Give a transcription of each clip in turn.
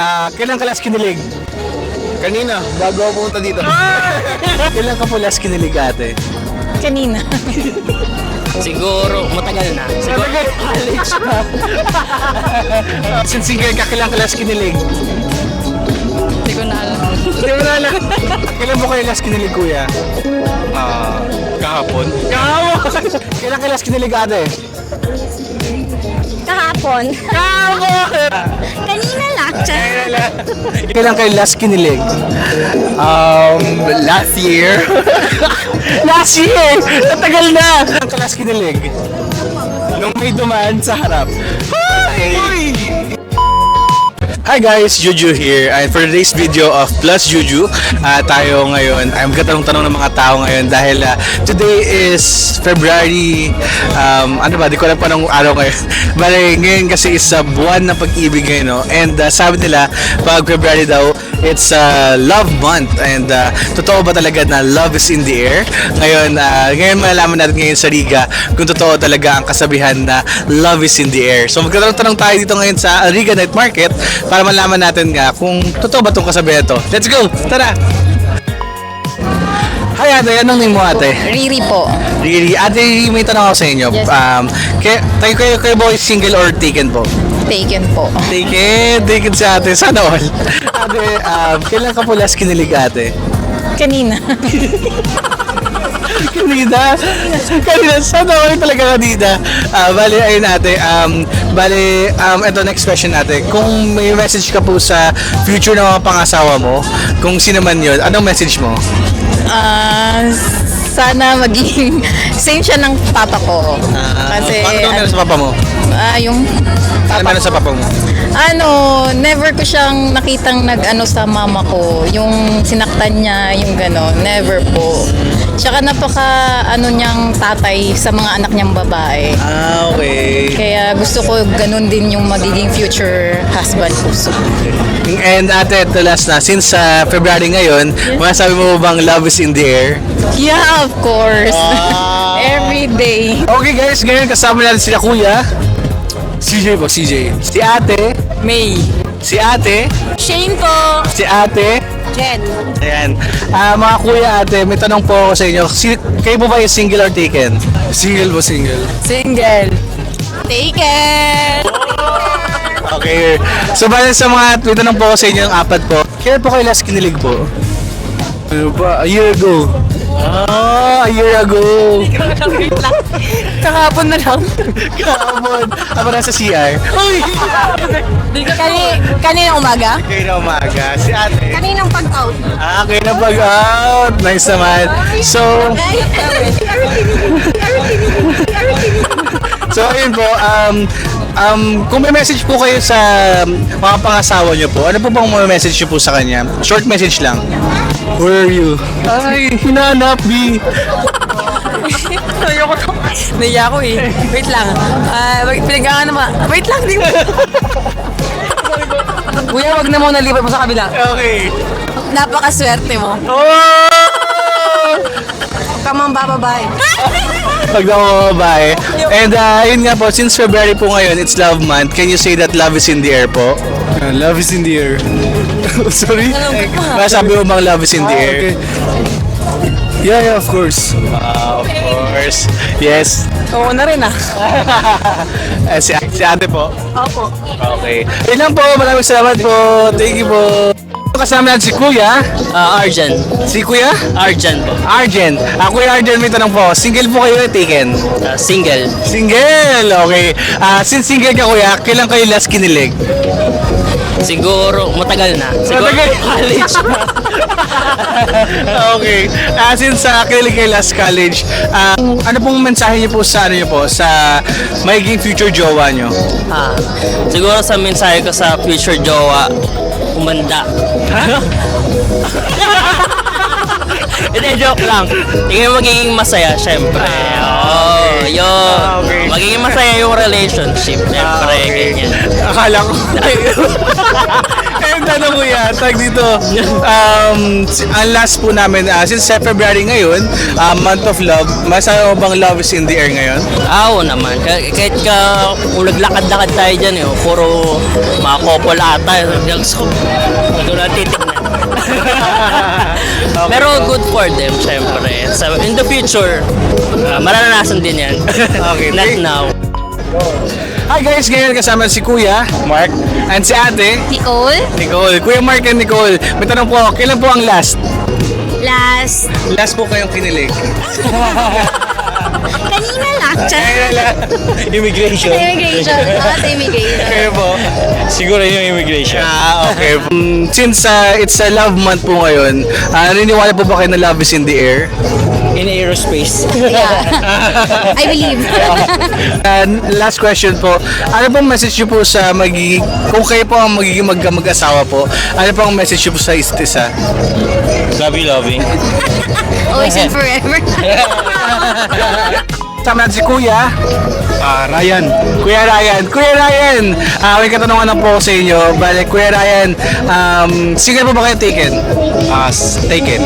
Kailan ka last kinilig? Kanina, bago ako pumunta dito. Kailan ka po last kinilig, ate? Kanina. Siguro, matagal na. Siguro, College pa. Since single ka, kailan ka last kinilig? Hindi ko na alam. Hindi mo na alam. Kailan mo kayo last kinilig, kuya? Kahapon. Kahapon! Kailan ka last kinilig, ate? Kahapon. Kahapon! Kanina lang. Kailan kayo last kinilig? Last year. Last year! Natagal na! Kailan ka last kinilig? Nung may dumaan sa harap. Hi! Hi guys, Juju here, and for today's video of Plus Juju, tayo ngayon, I'm katanong-tanong ng mga tao ngayon dahil today is February, di ko alam pa nung araw ngayon. Bale, ngayon kasi is buwan ng pag-ibig ngayon, no? And sabi nila, pag February daw, it's love month, and totoo ba talaga na love is in the air? Ngayon malalaman natin ngayon sa Riga kung totoo talaga ang kasabihan na love is in the air. So magkatanong-tanong tayo dito ngayon sa Riga Night Market para malaman natin nga kung totoo ba itong kasabihan to. Let's go! Tara! Hi ate, anong name mo ate? Riri po. Riri. Ate Riri, may tanong ako sa inyo. Yes. Kayo ba single or taken po? Taken po. Taken si ate. Sana all. Ate, kailan ka po last kinilig ate? Kanina. Kanina? Sana all talaga kanina. Bale, ayun ate. Ito next question ate. Kung may message ka po sa future ng mga pangasawa mo, kung sino man yun, anong message mo? Sana maging same siya ng papa ko. Kasi Paano daw meron sa papa mo? yung Ano meron sa papa mo? never ko siyang nakitang nag-ano sa mama ko. Yung sinaktan niya, yung gano'n. Never po. Tsaka niyang tatay sa mga anak niyang babae. Okay. Kaya gusto ko ganun din yung magiging future husband ko. So, And ate, ito last na. Since February ngayon, masasabi mo bang love is in the air? yeah, of course. Every day. Okay guys, ngayon kasama natin sila kuya. CJ po, CJ. Si ate. May. Si ate. Shane po. Si ate. Jen. Ayan. Mga kuya ate, may tanong po ako sa inyo. Kayo po ba yung single or taken? Single po, single. Single. Taken. Okay. So bale sa mga, may tanong po ako sa inyo yung apat po. Kailan po kayo last kinilig po? Ano ba? A year ago. A year ago. Kahapon na lang. Kahapon. Ako nasa CR. Uy! Kanina umaga? Kayo na umaga. Si ate. Kaninang pag-out. Kayo na pag-out. Nice naman. So ayun po, kung may message po kayo sa mga pangasawa niyo po, ano po bang may message niyo po sa kanya? Short message lang. Where are you? Ay, hinanap, B. Ayoko to. Naiya ako eh. Wait lang. Pinagkaan naman. Wait lang. Di Kuya, wag na mo nalipat mo sa kabila. Okay. Napakaswerte mo. Oh! Kamang bababay. Pag ako babae. And yun nga po, since February po ngayon, it's love month. Can you say that love is in the air po? Love is in the air. Sorry? Masabi mo bang love is in the air? Okay. Yeah, of course. Of course. Yes. Oo na rin si ate po. Opo. Okay. Yun lang po. Maraming salamat po. Thank you po. Kasama natin si Kuya. Arjan. Si Kuya? Arjan po. Arjen. Kuya Arjen, may tanong po. Single po kayo taken? Single. Single! Okay. Since single ka kuya, kailan kayo last kinilig? Siguro, matagal na. Siguro, Matagal. college. Okay. Since kinilig kayo last college, ano pong mensahe niyo po sa sa magiging future jowa niyo? Siguro sa mensahe ko sa future jowa, umanda. Hindi, joke lang. Tingin magiging masaya, syempre. Yun. Okay. Magiging masaya yung relationship, syempre. Ganyan. Akala ko. Ayun, kuya, tag dito. Ang last po namin, since February ngayon, month of love, masaya mo bang love is in the air ngayon? Oo naman. Kahit ka ulaglakad-lakad tayo dyan eh. Puro mga couple ata. Ito na titignan. Pero good for them, syempre. So, in the future, mararanasan din yan. Okay, Not now. Hi guys, ngayon kasama si Kuya, Mark, and si Ate, Nicole? Nicole. Kuya Mark and Nicole, may tanong po ako, kailan po ang last? Last. Last po kayong kinilig? Kanina lang. Kailan lang? Immigration. Immigration. Sa immigration. Kayo po? Siguro yung immigration. Okay. Since it's a love month po ngayon, naniniwala po ba kayo na love is in the air? In aerospace. Yeah. I believe. Last question po, ano pong message niyo po sa magiging, kung kayo po ang magiging mag-asawa po, ano pong message niyo po sa isa't isa? Lovey. Always and forever. Sama natin si Kuya. Ryan. Kuya Ryan, may katanungan na po ako sa inyo. Bale, Kuya Ryan, single po ba kayo taken? Taken.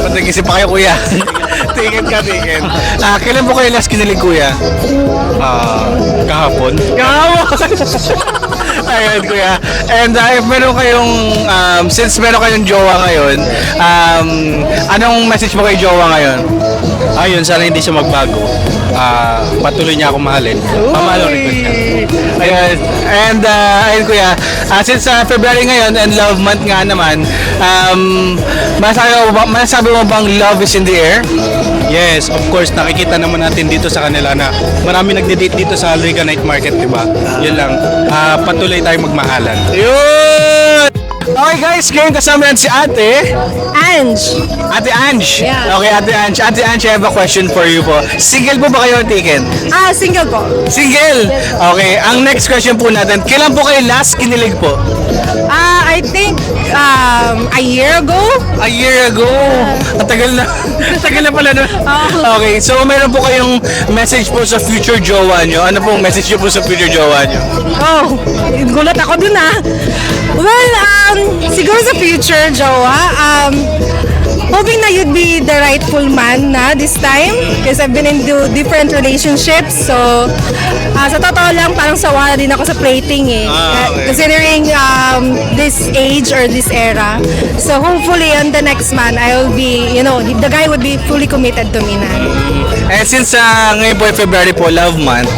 Ba't nag-isip pa kayo, Kuya? Taken. Kailan po kayo last kinilig, Kuya? Kahapon. Ayun, Kuya. And if meron kayong, since meron kayong jowa ngayon, anong message mo kay jowa ngayon? Ayun, sana hindi siya magbago. Patuloy niya akong mahalin. Mamalo rin ko siya. Ayun. And ayun, Kuya, since February ngayon and love month nga naman, masasabi mo bang love is in the air? Yes, of course, nakikita naman natin dito sa kanila na marami nagde-date dito sa Riga Night Market, di ba? Yun lang. Patuloy tayong magmahalan. Yun! Okay guys, ngayon kasama natin si Ate. Ange. Ate Ange. Yeah. Okay, Ate Ange. Ate Ange, I have a question for you po. Single po ba kayo taken? Single po. Single! Okay, ang next question po natin, kailan po kayo last kinilig po? I think a year ago. A year ago. Ang tagal na. Tagal na pala. No? Okay, so meron po kayong message po sa future jowa nyo. Ano pong message nyo po sa future jowa nyo? Oh, gulat ako dun ah. Well, siguro sa future, jowa, hoping na you'd be the rightful man na this time. Because I've been into different relationships. So, sa totoo lang, parang sawa na din ako sa plating eh. Okay. Considering this age or this era. So, hopefully, on the next man, I will be, the guy would be fully committed to me na. And since ngayon po ay February po, love month,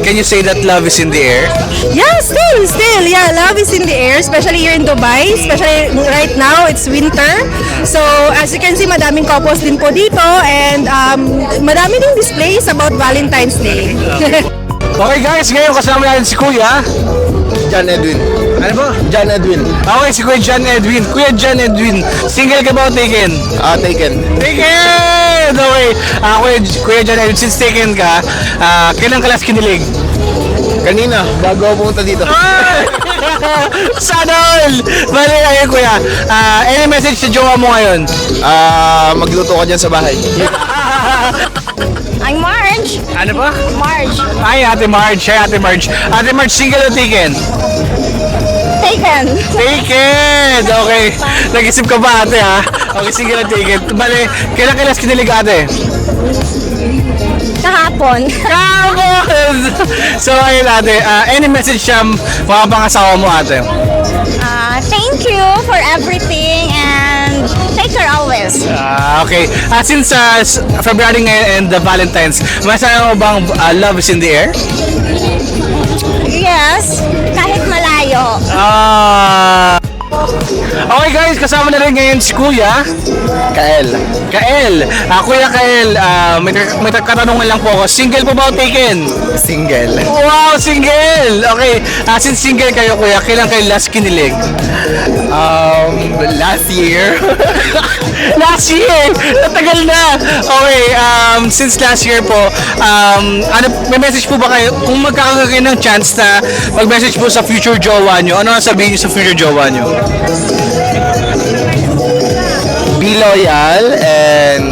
can you say that love is in the air? Yeah, still. Yeah, love is in the air, especially here in Dubai. Especially right now, it's winter. So, as you can see, madaming couples din po dito. And madami ding displays about Valentine's Day. Okay guys, ngayon kasama natin si Kuya. John Edwin. Ano po? John Edwin. Okay, si Kuya John Edwin. Kuya John Edwin, single ka ba o taken? Taken. Taken! Okay. Kuya John Edwin, since taken ka, kailan ka last kinilig? Kanina, bago ako pumunta dito. Sana all! Bale, ayun Kuya. Any message sa jowa mo ngayon? Magluto ka dyan sa bahay. I'm Marge. Ano ba? Marge. Ay, Ate Marge. Hi, Ate Marge. Ate Marge, single o taken? Taken. Taken! Okay. Nag-isip ka ba, ate, ha? Okay, single o taken. Bale, kailan ka last kinilig, ate? Kahapon. Come on! So, ayun, ate. Any message sa mga pangasawa mo, ate? Thank you for everything and take care always. Okay. Since February ngayon and the Valentine's, masaya mo bang love is in the air? Yes, kahit malayo. Okay guys, kasama na rin ngayon si Kuya Kael. Kuya Kael, may katanungan lang po ako. Single po ba o taken? Single. Wow, single! Okay, since single kayo Kuya, kailan kayo last kinilig? Last year. Last year! Natagal na! Okay, since last year po, may message po ba kayo? Kung magkakaroon kayo ng chance na mag-message po sa future jowa nyo, ano ang sabihin nyo sa future jowa nyo? Be loyal and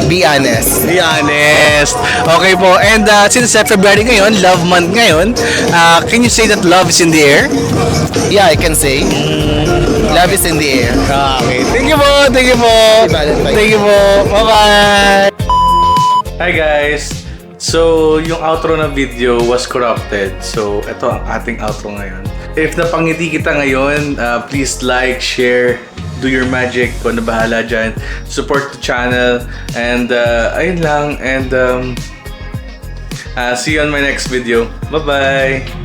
be honest. Be honest. Okay po. And since February ngayon, love month ngayon, can you say that love is in the air? Yeah, I can say. Love is in the air. Okay. Thank you po. Thank you po. Valentine. Thank you po. Bye-bye. Hi guys! So, yung outro na video was corrupted. So, ito ang ating outro ngayon. If napangiti kita ngayon, please like, share, do your magic, kung ano bahala dyan. Support the channel. And, ayun lang. And, see you on my next video. Bye-bye!